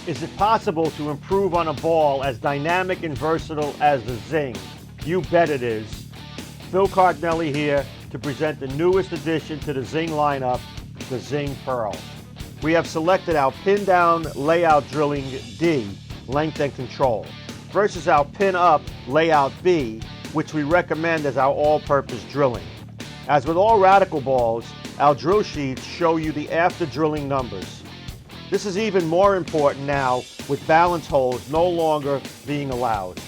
Is it possible to improve on a ball as dynamic and versatile as the Zing? You bet it is. Phil Cardinelli here to present the newest addition to the Zing lineup, the Zing Pearl. We have selected our pin down layout drilling D, length and control, versus our pin up layout B, which we recommend as our all-purpose drilling. As with all radical balls, our drill sheets show you the after drilling numbers. This is even more important now with balance holes no longer being allowed.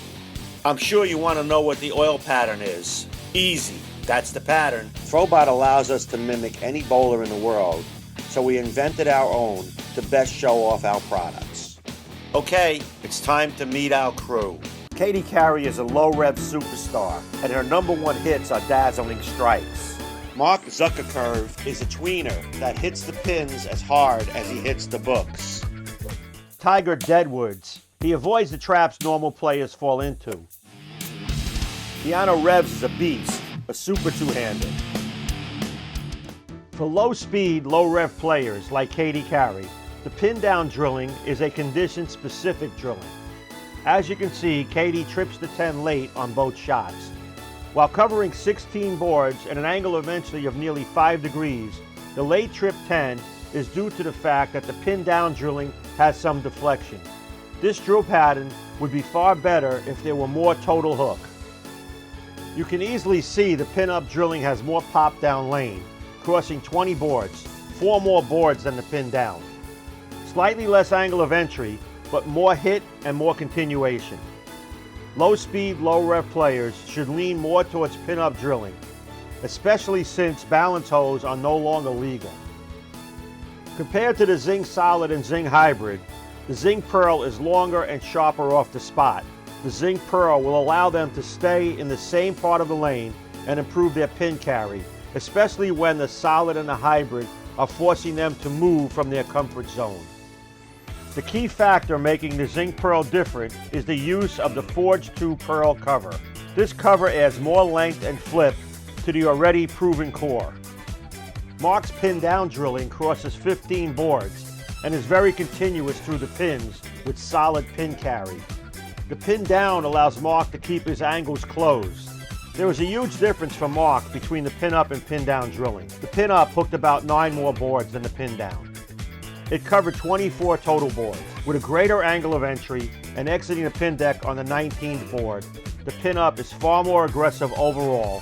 I'm sure you want to know what the oil pattern is. Easy, that's the pattern. ThroBot allows us to mimic any bowler in the world, so we invented our own to best show off our products. Okay, it's time to meet our crew. Katie Carey is a low-rev superstar, and her #1 hits are dazzling strikes. Mark Zuckercurve is a tweener that hits the pins as hard as he hits the books. Tiger Deadwoods. He avoids the traps normal players fall into. Keanu Revs is a beast, a super two-hander. For low-speed, low-rev players like Katie Carey, the pin-down drilling is a condition-specific drilling. As you can see, Katie trips the 10 late on both shots. While covering 16 boards at an angle eventually of nearly 5 degrees, the late trip 10 is due to the fact that the pin-down drilling has some deflection. This drill pattern would be far better if there were more total hook. You can easily see the pin-up drilling has more pop-down lane, crossing 20 boards, 4 more boards than the pin-down. Slightly less angle of entry, but more hit and more continuation. Low-speed, low-rev players should lean more towards pin-up drilling, especially since balance holes are no longer legal. Compared to the Zing Solid and Zing Hybrid, the Zing Pearl is longer and sharper off the spot. The Zing Pearl will allow them to stay in the same part of the lane and improve their pin carry, especially when the Solid and the Hybrid are forcing them to move from their comfort zone. The key factor making the Zing Pearl different is the use of the Forged 2 Pearl cover. This cover adds more length and flip to the already proven core. Mark's pin down drilling crosses 15 boards and is very continuous through the pins with solid pin carry. The pin down allows Mark to keep his angles closed. There is a huge difference for Mark between the pin up and pin down drilling. The pin up hooked about 9 more boards than the pin down. It covered 24 total boards. With a greater angle of entry and exiting the pin deck on the 19th board, the pin up is far more aggressive overall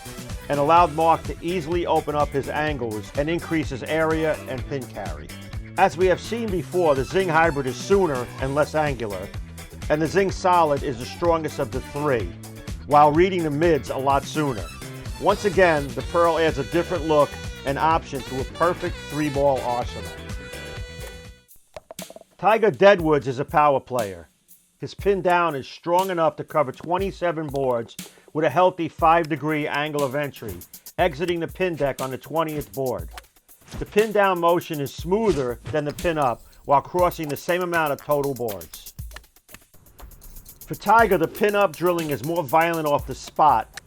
and allowed Mark to easily open up his angles and increase his area and pin carry. As we have seen before, the Zing Hybrid is sooner and less angular, and the Zing Solid is the strongest of the 3, while reading the mids a lot sooner. Once again, the Pearl adds a different look and option to a perfect 3-ball arsenal. Tiger Deadwoods is a power player. His pin down is strong enough to cover 27 boards with a healthy 5-degree angle of entry, exiting the pin deck on the 20th board. The pin down motion is smoother than the pin up while crossing the same amount of total boards. For Tiger, the pin up drilling is more violent off the spot,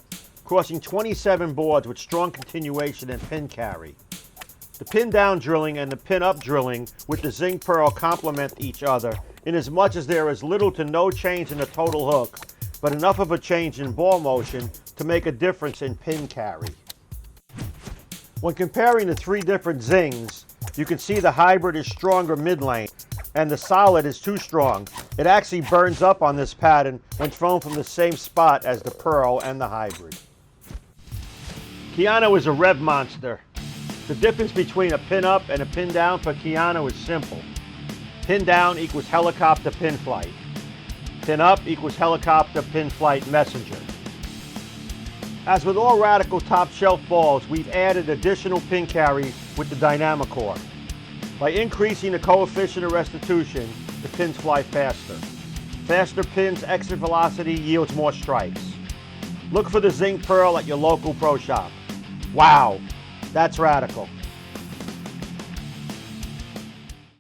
crossing 27 boards with strong continuation and pin carry. The pin down drilling and the pin up drilling with the Zing Pearl complement each other in as much as there is little to no change in the total hook, but enough of a change in ball motion to make a difference in pin carry. When comparing the 3 different Zings, you can see the Hybrid is stronger mid-lane and the Solid is too strong. It actually burns up on this pattern when thrown from the same spot as the Pearl and the Hybrid. Keanu is a rev monster. The difference between a pin up and a pin down for Keanu is simple. Pin down equals helicopter pin flight. Pin up equals helicopter pin flight messenger. As with all radical top shelf balls, we've added additional pin carry with the DynamiCore. By increasing the coefficient of restitution, the pins fly faster. Faster pins exit velocity yields more strikes. Look for the Zing Pearl at your local pro shop. Wow! That's radical.